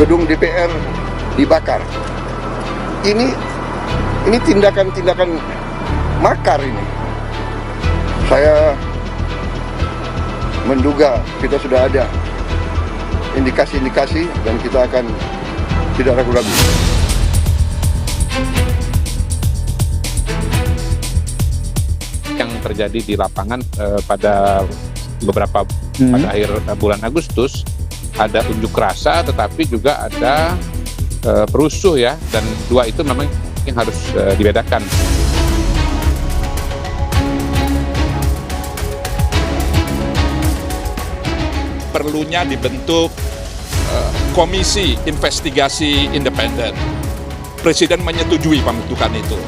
gedung DPR dibakar. Ini tindakan-tindakan makar ini. Saya menduga kita sudah ada indikasi-indikasi dan kita akan tidak ragu-ragu. Yang terjadi di lapangan pada beberapa pada akhir bulan Agustus ada unjuk rasa, tetapi juga ada perusuh ya, dan dua itu memang yang harus dibedakan. Perlunya dibentuk komisi investigasi independen. Presiden menyetujui pembentukan itu.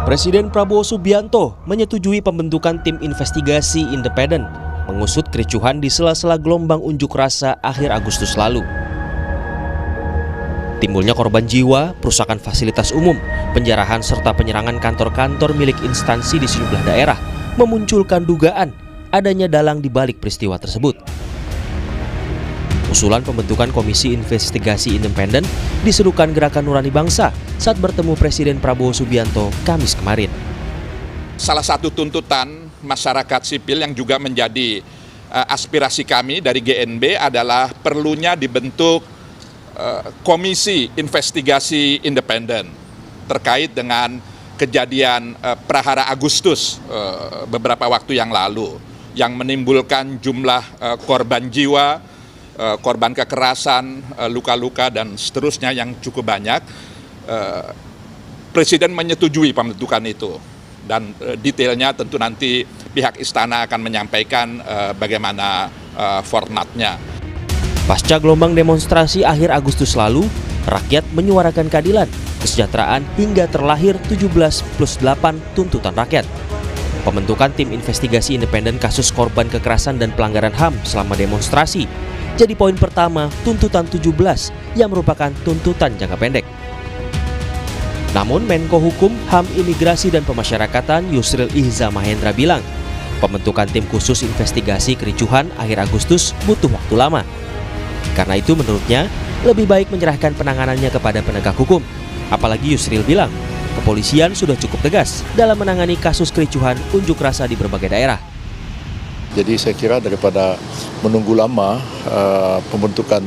Presiden Prabowo Subianto menyetujui pembentukan tim investigasi independen mengusut kericuhan di sela-sela gelombang unjuk rasa akhir Agustus lalu. Timbulnya korban jiwa, perusakan fasilitas umum, penjarahan serta penyerangan kantor-kantor milik instansi di sejumlah daerah memunculkan dugaan adanya dalang di balik peristiwa tersebut. Usulan pembentukan Komisi Investigasi Independen diserukan Gerakan Nurani Bangsa saat bertemu Presiden Prabowo Subianto Kamis kemarin. Salah satu tuntutan masyarakat sipil yang juga menjadi aspirasi kami dari GNB adalah perlunya dibentuk Komisi Investigasi Independen terkait dengan kejadian Prahara Agustus beberapa waktu yang lalu yang menimbulkan jumlah korban jiwa, korban kekerasan, luka-luka dan seterusnya yang cukup banyak. Presiden menyetujui pembentukan itu dan detailnya tentu nanti pihak istana akan menyampaikan bagaimana formatnya. Pasca gelombang demonstrasi akhir Agustus lalu, rakyat menyuarakan keadilan, kesejahteraan hingga terlahir 17+8 tuntutan rakyat. Pembentukan tim investigasi independen kasus korban kekerasan dan pelanggaran HAM selama demonstrasi jadi poin pertama tuntutan 17 yang merupakan tuntutan jangka pendek. Namun Menko Hukum, HAM, Imigrasi dan Pemasyarakatan Yusril Ihza Mahendra bilang, pembentukan tim khusus investigasi kericuhan akhir Agustus butuh waktu lama. Karena itu menurutnya lebih baik menyerahkan penanganannya kepada penegak hukum. Apalagi Yusril bilang, kepolisian sudah cukup tegas dalam menangani kasus kericuhan unjuk rasa di berbagai daerah. Jadi saya kira daripada menunggu lama pembentukan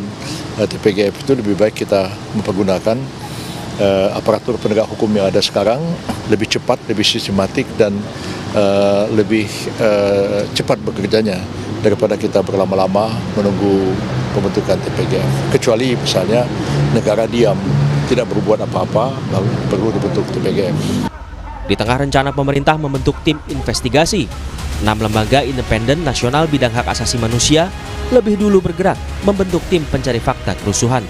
TPGF itu lebih baik kita mempergunakan aparatur penegak hukum yang ada sekarang lebih cepat, lebih sistematik dan lebih cepat bekerjanya daripada kita berlama-lama menunggu pembentukan TPGF. Kecuali misalnya negara diam, tidak berbuat apa-apa, lalu perlu dibentuk TPGF. Di tengah rencana pemerintah membentuk tim investigasi, 6 lembaga independen nasional bidang hak asasi manusia lebih dulu bergerak membentuk tim pencari fakta kerusuhan.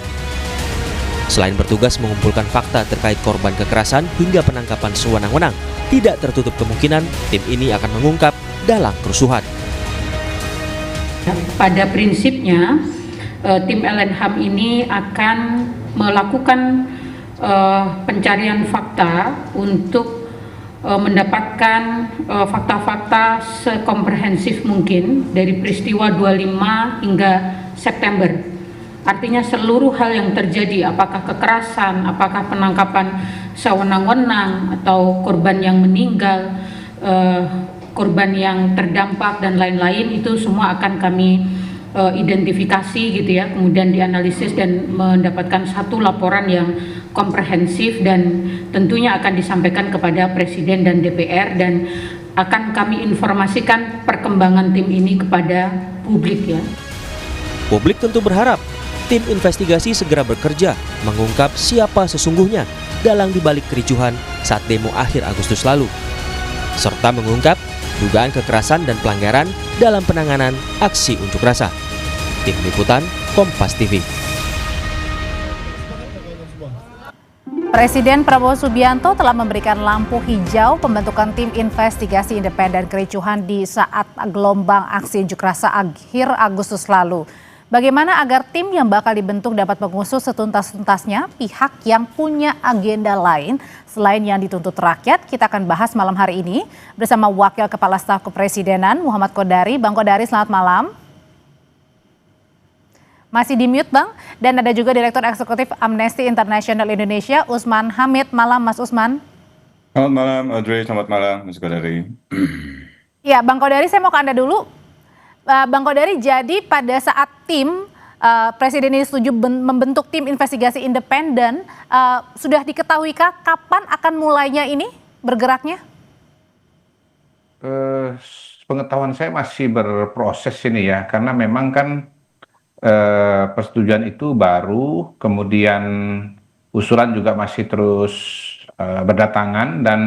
Selain bertugas mengumpulkan fakta terkait korban kekerasan hingga penangkapan sewenang-wenang, tidak tertutup kemungkinan tim ini akan mengungkap dalang kerusuhan. Pada prinsipnya, tim LNHAM ini akan melakukan pencarian fakta untuk mendapatkan fakta-fakta sekomprehensif mungkin dari peristiwa 25 hingga September. Artinya seluruh hal yang terjadi, apakah kekerasan, apakah penangkapan sewenang-wenang, atau korban yang meninggal, korban yang terdampak dan lain-lain, itu semua akan kami identifikasi gitu ya, kemudian dianalisis dan mendapatkan satu laporan yang komprehensif dan tentunya akan disampaikan kepada Presiden dan DPR dan akan kami informasikan perkembangan tim ini kepada publik ya. Publik tentu berharap tim investigasi segera bekerja mengungkap siapa sesungguhnya dalang dibalik kericuhan saat demo akhir Agustus lalu, serta mengungkap dugaan kekerasan dan pelanggaran dalam penanganan aksi unjuk rasa. Tim Liputan Kompas TV. Presiden Prabowo Subianto telah memberikan lampu hijau pembentukan tim investigasi independen kericuhan di saat gelombang aksi unjuk rasa akhir Agustus lalu. Bagaimana agar tim yang bakal dibentuk dapat mengusut setuntas-tuntasnya pihak yang punya agenda lain selain yang dituntut rakyat? Kita akan bahas malam hari ini bersama Wakil Kepala Staf Kepresidenan Muhammad Kodari. Bang Kodari, selamat malam. Masih di mute, Bang. Dan ada juga Direktur Eksekutif Amnesty International Indonesia, Usman Hamid. Malam, Mas Usman. Selamat malam, Audrey. Selamat malam, Mas Kodari. Ya, Bang Kodari, saya mau ke Anda dulu. Bang Kodari, jadi pada saat tim Presiden ini setuju membentuk tim investigasi independen, sudah diketahuikah kapan akan mulainya ini bergeraknya? Pengetahuan saya masih berproses ini ya, karena memang kan persetujuan itu baru, kemudian usulan juga masih terus berdatangan dan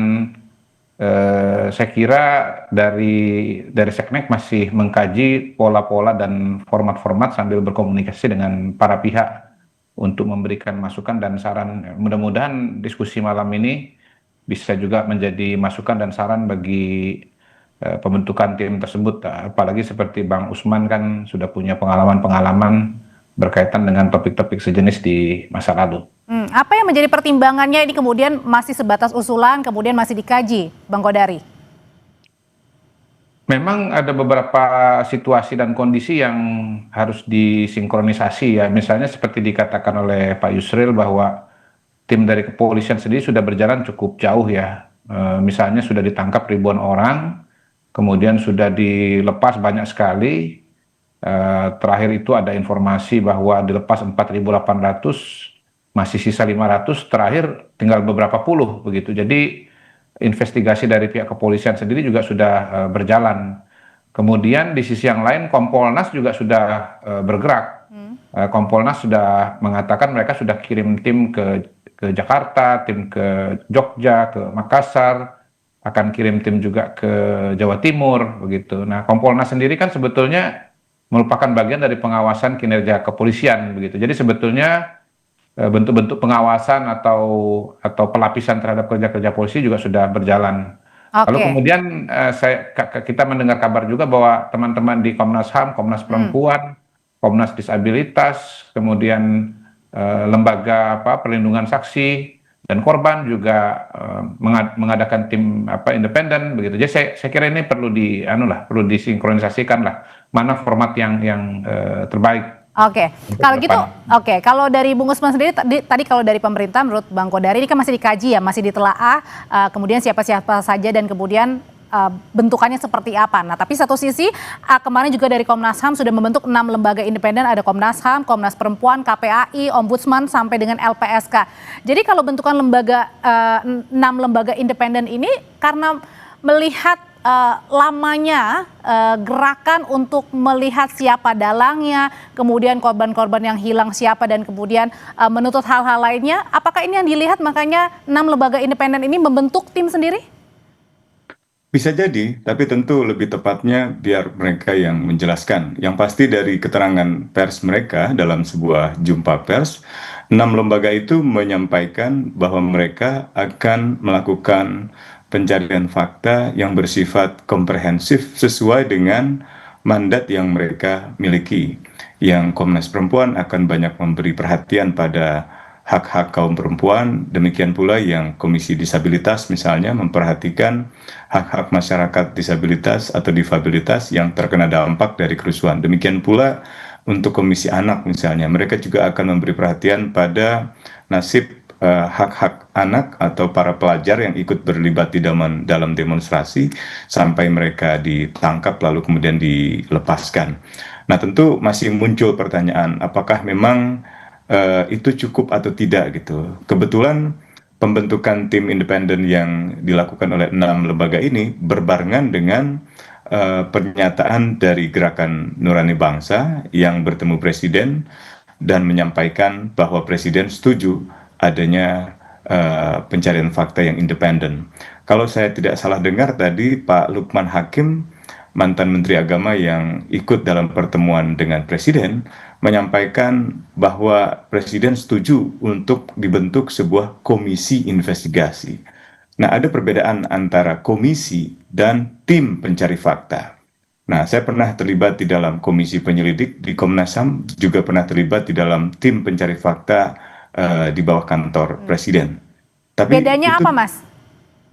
saya kira dari Seknek masih mengkaji pola-pola dan format-format sambil berkomunikasi dengan para pihak untuk memberikan masukan dan saran. Mudah-mudahan diskusi malam ini bisa juga menjadi masukan dan saran bagi pembentukan tim tersebut. Apalagi seperti Bang Usman kan sudah punya pengalaman-pengalaman berkaitan dengan topik-topik sejenis di masa lalu. Apa yang menjadi pertimbangannya ini kemudian masih sebatas usulan, kemudian masih dikaji, Bang Kodari? Memang ada beberapa situasi dan kondisi yang harus disinkronisasi ya. Misalnya seperti dikatakan oleh Pak Yusril bahwa tim dari kepolisian sendiri sudah berjalan cukup jauh ya. Misalnya sudah ditangkap ribuan orang, kemudian sudah dilepas banyak sekali. Terakhir itu ada informasi bahwa dilepas 4.800, masih sisa 500, terakhir tinggal beberapa puluh begitu. Jadi investigasi dari pihak kepolisian sendiri juga sudah berjalan. Kemudian di sisi yang lain Kompolnas juga sudah bergerak. Kompolnas sudah mengatakan mereka sudah kirim tim ke Jakarta, tim ke Jogja, ke Makassar, akan kirim tim juga ke Jawa Timur begitu. Nah, Kompolnas sendiri kan sebetulnya merupakan bagian dari pengawasan kinerja kepolisian begitu. Jadi sebetulnya bentuk-bentuk pengawasan atau pelapisan terhadap kerja-kerja polisi juga sudah berjalan. Lalu kemudian kita mendengar kabar juga bahwa teman-teman di Komnas HAM, Komnas Perempuan, Komnas Disabilitas, kemudian lembaga perlindungan saksi dan korban juga mengadakan tim independen begitu. Jadi saya kira ini perlu perlu disinkronisasikan lah mana format yang terbaik. Kalau dari Bung Usman sendiri tadi kalau dari pemerintah menurut Bang Kodari ini kan masih dikaji ya, masih ditelaah, kemudian siapa-siapa saja dan kemudian bentukannya seperti apa. Nah, tapi satu sisi kemarin juga dari Komnas HAM sudah membentuk 6 lembaga independen, ada Komnas HAM, Komnas Perempuan, KPAI, Ombudsman sampai dengan LPSK. Jadi kalau bentukan 6 lembaga independen ini karena melihat lamanya gerakan untuk melihat siapa dalangnya, kemudian korban-korban yang hilang siapa, dan kemudian menuntut hal-hal lainnya. Apakah ini yang dilihat makanya 6 lembaga independen ini membentuk tim sendiri? Bisa jadi, tapi tentu lebih tepatnya biar mereka yang menjelaskan. Yang pasti dari keterangan pers mereka dalam sebuah jumpa pers, 6 lembaga itu menyampaikan bahwa mereka akan melakukan pencarian fakta yang bersifat komprehensif sesuai dengan mandat yang mereka miliki. Yang Komnas Perempuan akan banyak memberi perhatian pada hak-hak kaum perempuan, demikian pula yang Komisi Disabilitas misalnya memperhatikan hak-hak masyarakat disabilitas atau difabilitas yang terkena dampak dari kerusuhan. Demikian pula untuk Komisi Anak misalnya, mereka juga akan memberi perhatian pada nasib hak-hak anak atau para pelajar yang ikut berlibat di dalam demonstrasi sampai mereka ditangkap lalu kemudian dilepaskan. Nah, tentu masih muncul pertanyaan apakah memang itu cukup atau tidak gitu. Kebetulan pembentukan tim independen yang dilakukan oleh 6 lembaga ini berbarengan dengan pernyataan dari Gerakan Nurani Bangsa yang bertemu Presiden dan menyampaikan bahwa Presiden setuju adanya pencarian fakta yang independen. Kalau saya tidak salah dengar tadi Pak Lukman Hakim, mantan Menteri Agama yang ikut dalam pertemuan dengan Presiden, menyampaikan bahwa Presiden setuju untuk dibentuk sebuah komisi investigasi. Nah, ada perbedaan antara komisi dan tim pencari fakta. Nah, saya pernah terlibat di dalam komisi penyelidik di Komnas HAM, juga pernah terlibat di dalam tim pencari fakta di bawah kantor Presiden. Tapi Bedanya itu apa, Mas?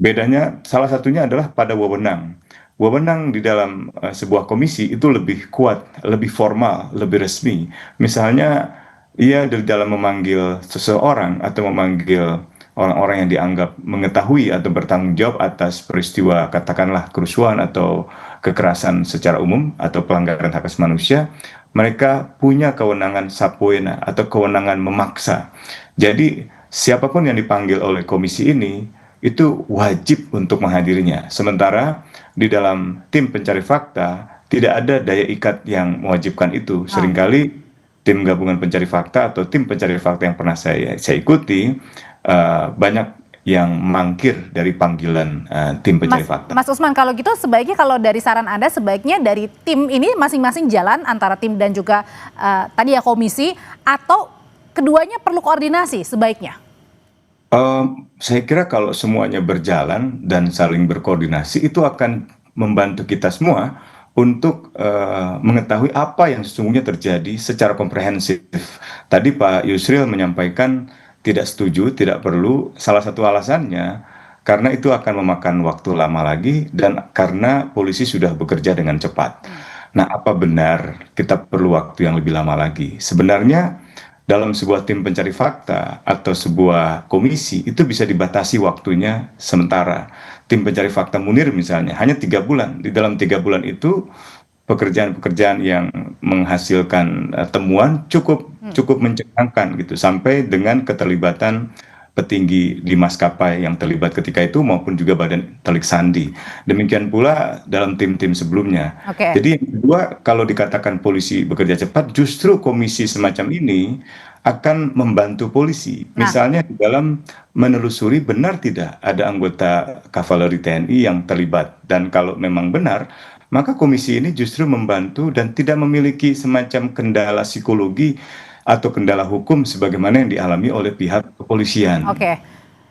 bedanya salah satunya adalah pada wewenang. Wewenang di dalam sebuah komisi itu lebih kuat, lebih formal, lebih resmi. Misalnya, ia di dalam memanggil seseorang atau memanggil orang-orang yang dianggap mengetahui atau bertanggung jawab atas peristiwa katakanlah kerusuhan atau kekerasan secara umum atau pelanggaran hak asasi manusia, mereka punya kewenangan subpoena atau kewenangan memaksa. Jadi siapapun yang dipanggil oleh komisi ini itu wajib untuk menghadirinya. Sementara di dalam tim pencari fakta tidak ada daya ikat yang mewajibkan itu. Seringkali tim gabungan pencari fakta atau tim pencari fakta yang pernah saya ikuti banyak yang mangkir dari panggilan tim pencari fakta. Mas Usman, kalau gitu sebaiknya, kalau dari saran Anda, sebaiknya dari tim ini masing-masing jalan antara tim dan juga tadi ya komisi, atau keduanya perlu koordinasi sebaiknya? Saya kira kalau semuanya berjalan dan saling berkoordinasi itu akan membantu kita semua untuk mengetahui apa yang sesungguhnya terjadi secara komprehensif. Tadi Pak Yusril menyampaikan tidak setuju, tidak perlu. Salah satu alasannya karena itu akan memakan waktu lama lagi dan karena polisi sudah bekerja dengan cepat. Nah, apa benar kita perlu waktu yang lebih lama lagi? Sebenarnya dalam sebuah tim pencari fakta atau sebuah komisi itu bisa dibatasi waktunya sementara. Tim pencari fakta Munir misalnya hanya 3 bulan. Di dalam 3 bulan itu pekerjaan-pekerjaan yang menghasilkan temuan cukup mencengangkan gitu, sampai dengan keterlibatan petinggi di maskapai yang terlibat ketika itu maupun juga Badan Telik Sandi. Demikian pula dalam tim-tim sebelumnya. Jadi yang kedua, kalau dikatakan polisi bekerja cepat, justru komisi semacam ini akan membantu polisi. Misalnya di dalam menelusuri benar tidak ada anggota kavaleri TNI yang terlibat. Dan kalau memang benar, maka komisi ini justru membantu dan tidak memiliki semacam kendala psikologi atau kendala hukum sebagaimana yang dialami oleh pihak kepolisian. Oke.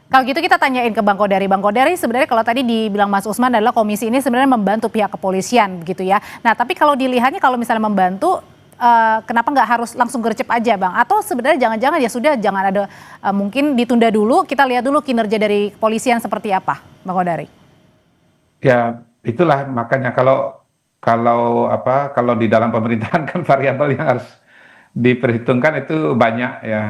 Kalau gitu kita tanyain ke Bang Kodari. Bang Kodari, sebenarnya kalau tadi dibilang Mas Usman adalah komisi ini sebenarnya membantu pihak kepolisian begitu ya. Nah, tapi kalau dilihatnya kalau misalnya membantu, kenapa nggak harus langsung gercep aja, Bang? Atau sebenarnya jangan-jangan ya sudah, jangan ada, mungkin ditunda dulu, kita lihat dulu kinerja dari kepolisian seperti apa, Bang Kodari? Ya, itulah makanya kalau di dalam pemerintahan kan variabel yang harus diperhitungkan itu banyak ya.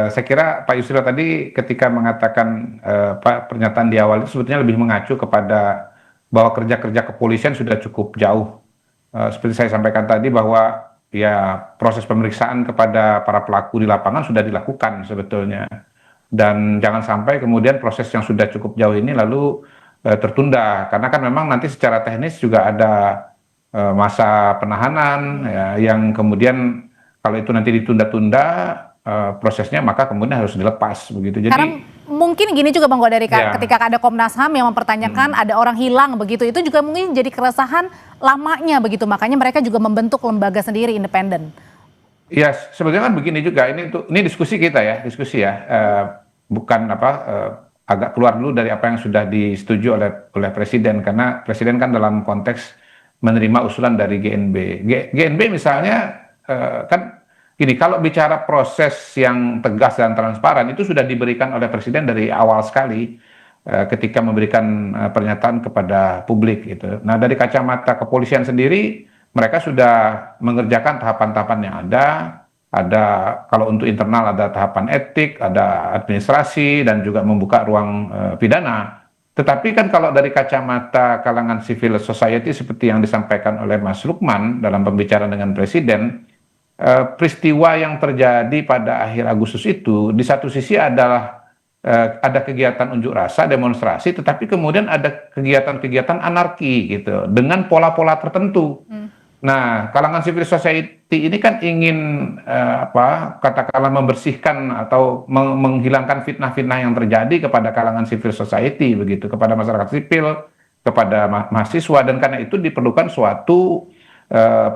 Saya kira Pak Yusril tadi ketika mengatakan pernyataan di awal itu sebetulnya lebih mengacu kepada bahwa kerja-kerja kepolisian sudah cukup jauh. Seperti saya sampaikan tadi bahwa ya proses pemeriksaan kepada para pelaku di lapangan sudah dilakukan sebetulnya. Dan jangan sampai kemudian proses yang sudah cukup jauh ini lalu tertunda, karena kan memang nanti secara teknis juga ada masa penahanan ya, yang kemudian kalau itu nanti ditunda-tunda prosesnya, maka kemudian harus dilepas begitu. Jadi karena mungkin gini juga Bang Kodari, ketika ada Komnas HAM yang mempertanyakan ada orang hilang begitu, itu juga mungkin jadi keresahan lamanya begitu, makanya mereka juga membentuk lembaga sendiri independen. ya sebetulnya kan begini juga, ini diskusi kita ya, bukan agak keluar dulu dari apa yang sudah disetujui oleh Presiden, karena Presiden kan dalam konteks menerima usulan dari GNB. GNB misalnya kan gini, kalau bicara proses yang tegas dan transparan itu sudah diberikan oleh Presiden dari awal sekali ketika memberikan pernyataan kepada publik gitu. Nah, dari kacamata kepolisian sendiri mereka sudah mengerjakan tahapan-tahapan yang ada kalau untuk internal ada tahapan etik, ada administrasi dan juga membuka ruang pidana. Tetapi kan kalau dari kacamata kalangan civil society seperti yang disampaikan oleh Mas Lukman dalam pembicaraan dengan Presiden, peristiwa yang terjadi pada akhir Agustus itu di satu sisi adalah ada kegiatan unjuk rasa, demonstrasi, tetapi kemudian ada kegiatan-kegiatan anarki gitu dengan pola-pola tertentu. Nah, kalangan civil society ini kan ingin katakanlah membersihkan atau menghilangkan fitnah-fitnah yang terjadi kepada kalangan civil society begitu, kepada masyarakat sipil, kepada mahasiswa, dan karena itu diperlukan suatu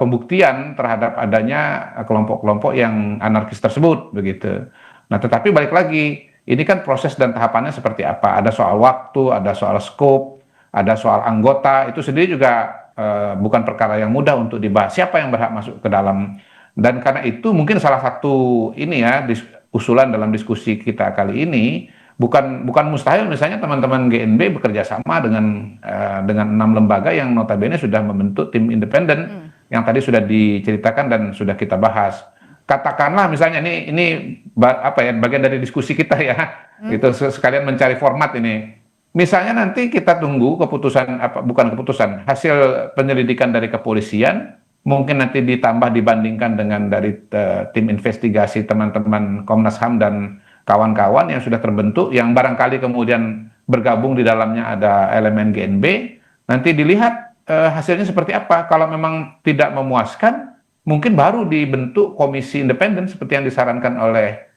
pembuktian terhadap adanya kelompok-kelompok yang anarkis tersebut begitu. Nah, tetapi balik lagi, ini kan proses dan tahapannya seperti apa? Ada soal waktu, ada soal scope, ada soal anggota, itu sendiri juga bukan perkara yang mudah untuk dibahas. Siapa yang berhak masuk ke dalam? Dan karena itu mungkin salah satu ini ya usulan dalam diskusi kita kali ini, bukan mustahil misalnya teman-teman GNB bekerja sama dengan 6 lembaga yang notabene sudah membentuk tim independen yang tadi sudah diceritakan dan sudah kita bahas. Katakanlah misalnya ini apa ya, bagian dari diskusi kita ya, gitu sekalian mencari format ini. Misalnya nanti kita tunggu bukan keputusan, hasil penyelidikan dari kepolisian, mungkin nanti ditambah dibandingkan dengan dari tim investigasi teman-teman Komnas HAM dan kawan-kawan yang sudah terbentuk, yang barangkali kemudian bergabung di dalamnya ada elemen GNB, nanti dilihat hasilnya seperti apa. Kalau memang tidak memuaskan, mungkin baru dibentuk komisi independen seperti yang disarankan oleh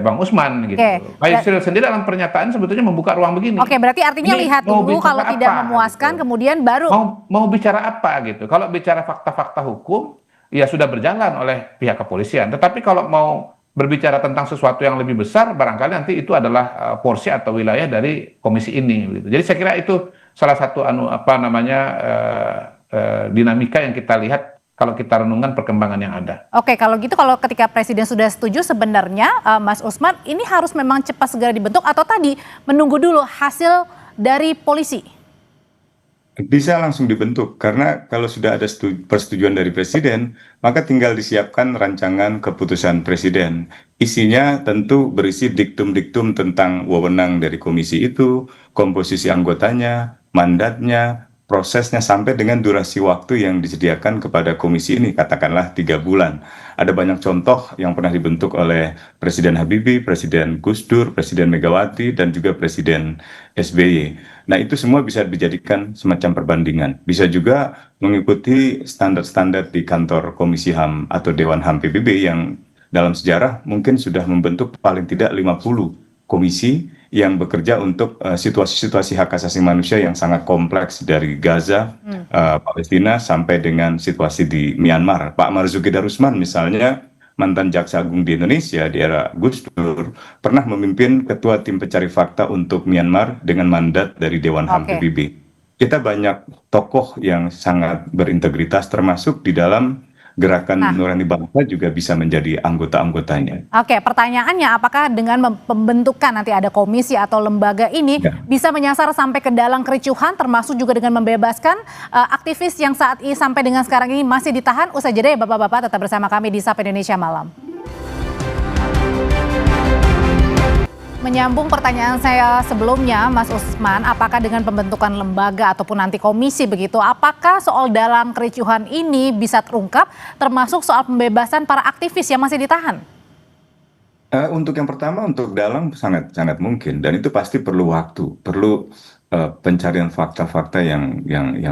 Bang Usman gitu. Pak Yusril sendiri dalam pernyataan sebetulnya membuka ruang begini. Oke, berarti artinya Ini lihat mau dulu kalau bicara tidak apa, memuaskan gitu. kemudian baru Mau bicara apa gitu. Kalau bicara fakta-fakta hukum ya sudah berjalan oleh pihak kepolisian. Tetapi kalau mau berbicara tentang sesuatu yang lebih besar, barangkali nanti itu adalah porsi atau wilayah dari komisi ini gitu. Jadi saya kira itu salah satu dinamika yang kita lihat kalau kita renungkan perkembangan yang ada. Oke, kalau gitu kalau ketika Presiden sudah setuju sebenarnya Mas Usman ini harus memang cepat segera dibentuk atau tadi menunggu dulu hasil dari polisi? Bisa langsung dibentuk, karena kalau sudah ada persetujuan dari Presiden, maka tinggal disiapkan rancangan keputusan Presiden. Isinya tentu berisi diktum-diktum tentang wewenang dari komisi itu, komposisi anggotanya, mandatnya, prosesnya sampai dengan durasi waktu yang disediakan kepada komisi ini, katakanlah 3 bulan. Ada banyak contoh yang pernah dibentuk oleh Presiden Habibie, Presiden Gus Dur, Presiden Megawati, dan juga Presiden SBY. Nah, itu semua bisa dijadikan semacam perbandingan. Bisa juga mengikuti standar-standar di kantor Komisi HAM atau Dewan HAM PBB yang dalam sejarah mungkin sudah membentuk paling tidak 50 komisi yang bekerja untuk situasi-situasi hak asasi manusia yang sangat kompleks dari Gaza, Palestina, sampai dengan situasi di Myanmar. Pak Marzuki Darusman misalnya, mantan Jaksa Agung di Indonesia di era Gus Dur, pernah memimpin ketua tim pencari fakta untuk Myanmar dengan mandat dari Dewan HAM PBB. Kita banyak tokoh yang sangat berintegritas termasuk di dalam Gerakan Nurani Bangsa juga bisa menjadi anggota-anggotanya. Oke, pertanyaannya apakah dengan pembentukan nanti ada komisi atau lembaga ini bisa menyasar sampai ke dalam kericuhan termasuk juga dengan membebaskan aktivis yang saat ini sampai dengan sekarang ini masih ditahan? Usai jeda ya Bapak-Bapak, tetap bersama kami di Sapa Indonesia Malam. Menyambung pertanyaan saya sebelumnya, Mas Usman, apakah dengan pembentukan lembaga ataupun nanti komisi begitu, apakah soal dalam kericuhan ini bisa terungkap, termasuk soal pembebasan para aktivis yang masih ditahan? Untuk yang pertama, untuk dalang sangat mungkin, dan itu pasti perlu waktu, perlu pencarian fakta-fakta yang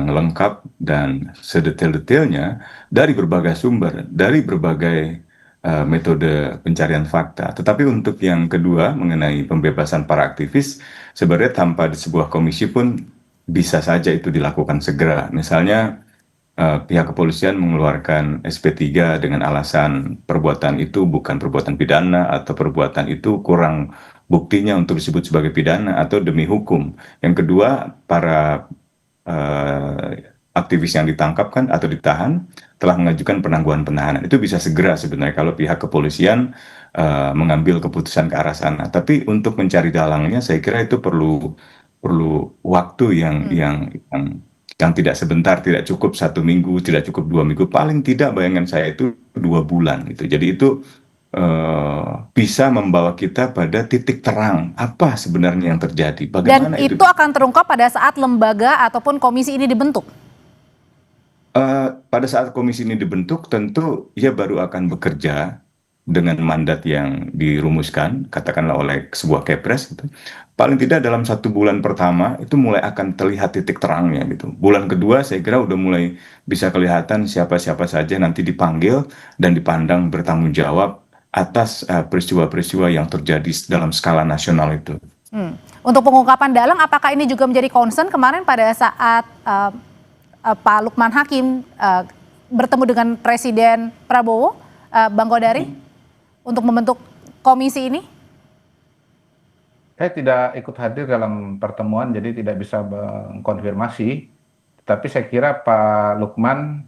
lengkap dan sedetail-detailnya dari berbagai sumber, dari berbagai metode pencarian fakta. Tetapi untuk yang kedua mengenai pembebasan para aktivis, sebenarnya tanpa di sebuah komisi pun bisa saja itu dilakukan segera. Misalnya pihak kepolisian mengeluarkan SP3 dengan alasan perbuatan itu bukan perbuatan pidana atau perbuatan itu kurang buktinya untuk disebut sebagai pidana atau demi hukum. Yang kedua, para aktivis yang ditangkap kan atau ditahan telah mengajukan penangguhan penahanan. Itu bisa segera sebenarnya kalau pihak kepolisian mengambil keputusan ke arah sana. Tapi untuk mencari dalangnya saya kira itu perlu waktu yang tidak sebentar, tidak cukup 1 minggu, tidak cukup 2 minggu, paling tidak bayangan saya itu 2 bulan gitu. Jadi itu bisa membawa kita pada titik terang apa sebenarnya yang terjadi. Bagaimana dan itu akan terungkap pada saat lembaga ataupun komisi ini dibentuk? Pada saat komisi ini dibentuk, tentu ia baru akan bekerja dengan mandat yang dirumuskan, katakanlah oleh sebuah kepres. Gitu. Paling tidak dalam 1 bulan pertama itu mulai akan terlihat titik terangnya. Gitu. Bulan kedua saya kira udah mulai bisa kelihatan siapa-siapa saja nanti dipanggil dan dipandang bertanggung jawab atas peristiwa-peristiwa yang terjadi dalam skala nasional itu. Untuk pengungkapan dalang, apakah ini juga menjadi concern kemarin pada saat Pak Lukman Hakim bertemu dengan Presiden Prabowo, Bang Kodari, untuk membentuk komisi ini? Saya tidak ikut hadir dalam pertemuan, jadi tidak bisa mengkonfirmasi. Tapi saya kira Pak Lukman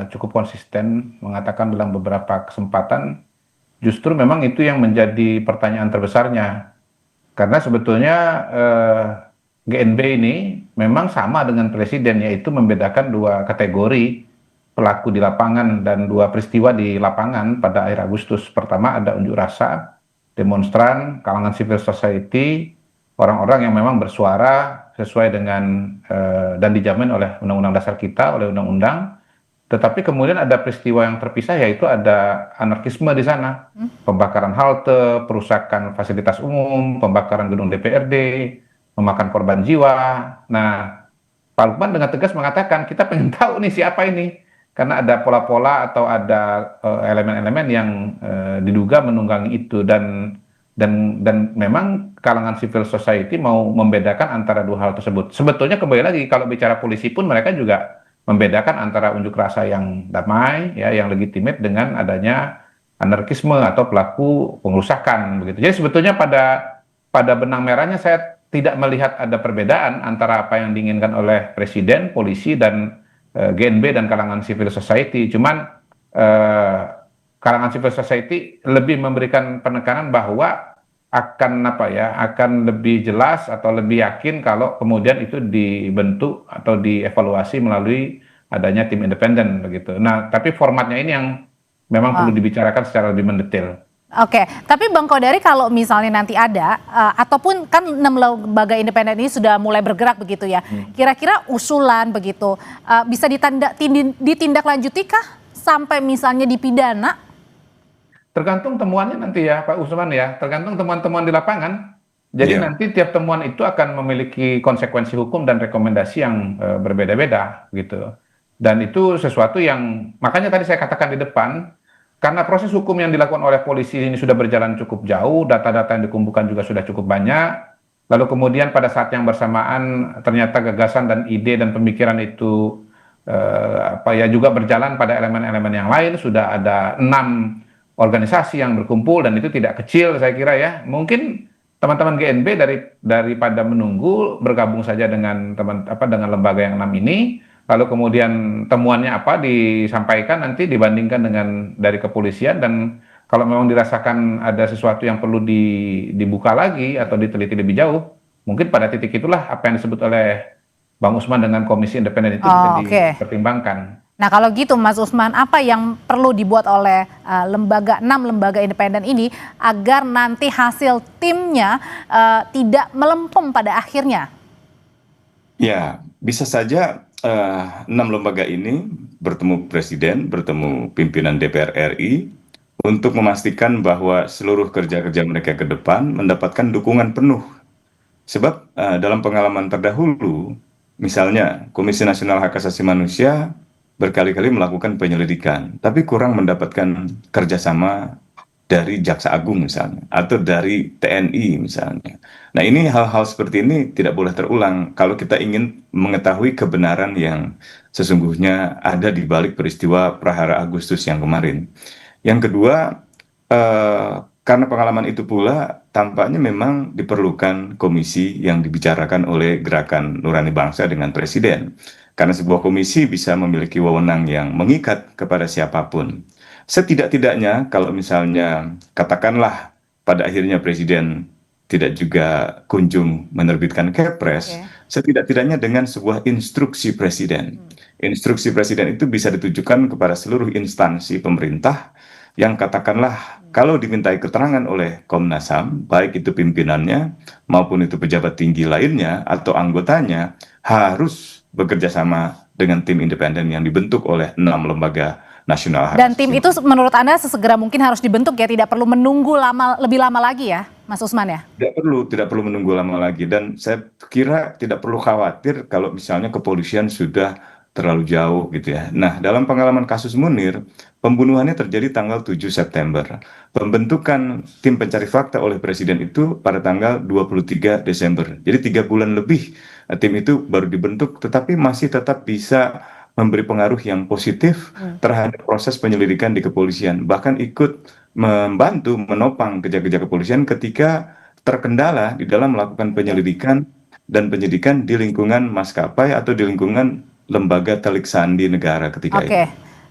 cukup konsisten mengatakan dalam beberapa kesempatan justru memang itu yang menjadi pertanyaan terbesarnya. Karena sebetulnya GNB ini memang sama dengan presiden, yaitu membedakan dua kategori pelaku di lapangan dan dua peristiwa di lapangan pada akhir Agustus. Pertama ada unjuk rasa, demonstran, kalangan civil society, orang-orang yang memang bersuara sesuai dengan dan dijamin oleh Undang-Undang Dasar kita, oleh Undang-Undang. Tetapi kemudian ada peristiwa yang terpisah, yaitu ada anarkisme di sana. Pembakaran halte, perusakan fasilitas umum, pembakaran gedung DPRD, memakan korban jiwa. Nah, Pak Lukman dengan tegas mengatakan, kita pengen tahu nih siapa ini. Karena ada pola-pola atau ada elemen-elemen yang diduga menunggangi itu. Dan memang kalangan civil society mau membedakan antara dua hal tersebut. Sebetulnya kembali lagi, kalau bicara polisi pun mereka juga membedakan antara unjuk rasa yang damai, ya, yang legitimate dengan adanya anarkisme atau pelaku pengerusakan, begitu. Jadi sebetulnya pada benang merahnya saya tidak melihat ada perbedaan antara apa yang diinginkan oleh presiden, polisi, dan GNB dan kalangan civil society. Cuman kalangan civil society lebih memberikan penekanan bahwa akan lebih jelas atau lebih yakin kalau kemudian itu dibentuk atau dievaluasi melalui adanya tim independen begitu. Nah, tapi formatnya ini yang memang perlu dibicarakan secara lebih mendetail. Oke, tapi Bang Kodari kalau misalnya nanti ada ataupun kan 6 lembaga independen ini sudah mulai bergerak begitu ya. Kira-kira usulan begitu bisa ditindaklanjuti kah sampai misalnya dipidana? Tergantung temuannya nanti ya Pak Usman ya, tergantung temuan-temuan di lapangan. Jadi nanti tiap temuan itu akan memiliki konsekuensi hukum dan rekomendasi yang berbeda-beda gitu. Dan itu sesuatu yang makanya tadi saya katakan di depan, karena proses hukum yang dilakukan oleh polisi ini sudah berjalan cukup jauh, data-data yang dikumpulkan juga sudah cukup banyak. Lalu kemudian pada saat yang bersamaan ternyata gagasan dan ide dan pemikiran itu juga berjalan pada elemen-elemen yang lain. Sudah ada 6 organisasi yang berkumpul dan itu tidak kecil saya kira ya. Mungkin teman-teman GNB daripada menunggu bergabung saja dengan dengan lembaga yang 6 ini, lalu kemudian temuannya apa disampaikan nanti dibandingkan dengan dari kepolisian, dan kalau memang dirasakan ada sesuatu yang perlu dibuka lagi atau diteliti lebih jauh, mungkin pada titik itulah apa yang disebut oleh Bang Usman dengan komisi independen itu bisa dipertimbangkan. Nah kalau gitu Mas Usman, apa yang perlu dibuat oleh 6 lembaga independen ini agar nanti hasil timnya tidak melempem pada akhirnya? Ya, bisa saja 6 lembaga ini bertemu presiden, bertemu pimpinan DPR RI untuk memastikan bahwa seluruh kerja-kerja mereka ke depan mendapatkan dukungan penuh. Sebab dalam pengalaman terdahulu, misalnya Komisi Nasional Hak Asasi Manusia berkali-kali melakukan penyelidikan, tapi kurang mendapatkan kerjasama dari Jaksa Agung misalnya, atau dari TNI misalnya. Nah ini hal-hal seperti ini tidak boleh terulang kalau kita ingin mengetahui kebenaran yang sesungguhnya ada di balik peristiwa Prahara Agustus yang kemarin. Yang kedua, karena pengalaman itu pula tampaknya memang diperlukan komisi yang dibicarakan oleh Gerakan Nurani Bangsa dengan Presiden. Karena sebuah komisi bisa memiliki wewenang yang mengikat kepada siapapun. Setidak-tidaknya kalau misalnya katakanlah pada akhirnya Presiden tidak juga kunjung menerbitkan Kepres, setidak-tidaknya dengan sebuah instruksi Presiden. Instruksi Presiden itu bisa ditujukan kepada seluruh instansi pemerintah yang katakanlah kalau dimintai keterangan oleh Komnas HAM, baik itu pimpinannya maupun itu pejabat tinggi lainnya atau anggotanya, harus bekerja sama dengan tim independen yang dibentuk oleh 6 lembaga nasional. Dan tim itu menurut Anda sesegera mungkin harus dibentuk ya, tidak perlu menunggu lebih lama lagi ya, Mas Usman ya? Tidak perlu menunggu lama lagi, dan saya kira tidak perlu khawatir kalau misalnya kepolisian sudah terlalu jauh gitu ya. Nah, dalam pengalaman kasus Munir, pembunuhannya terjadi tanggal 7 September. Pembentukan tim pencari fakta oleh Presiden itu pada tanggal 23 Desember. Jadi 3 bulan lebih tim itu baru dibentuk, tetapi masih tetap bisa memberi pengaruh yang positif terhadap proses penyelidikan di kepolisian. Bahkan ikut membantu menopang kerja-kerja kepolisian ketika terkendala di dalam melakukan penyelidikan dan penyidikan di lingkungan maskapai atau di lingkungan lembaga telik sandi negara ketika itu. Oke.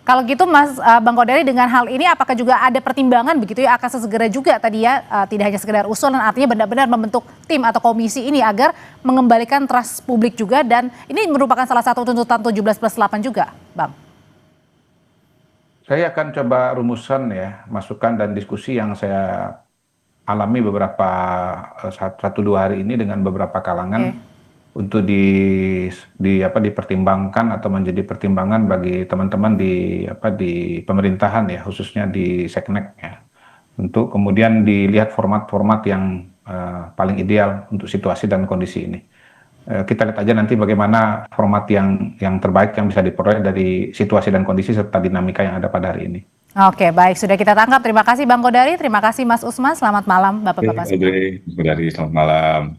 Kalau gitu Mas Bang Kodari, dengan hal ini apakah juga ada pertimbangan begitu ya akan sesegera juga tadi ya, tidak hanya sekedar usulan, artinya benar-benar membentuk tim atau komisi ini agar mengembalikan trust publik juga, dan ini merupakan salah satu tuntutan 17+8 juga, Bang? Saya akan coba rumuskan ya, masukan dan diskusi yang saya alami beberapa 1-2 hari ini dengan beberapa kalangan untuk dipertimbangkan atau menjadi pertimbangan bagi teman-teman di pemerintahan ya, khususnya di Seknek ya, untuk kemudian dilihat format-format yang paling ideal untuk situasi dan kondisi ini. Kita lihat aja nanti bagaimana format yang terbaik yang bisa diperoleh dari situasi dan kondisi serta dinamika yang ada pada hari ini. Oke, baik, sudah kita tangkap. Terima kasih Bang Kodari, terima kasih Mas Usman, selamat malam Bapak-Bapak semua. Selamat malam.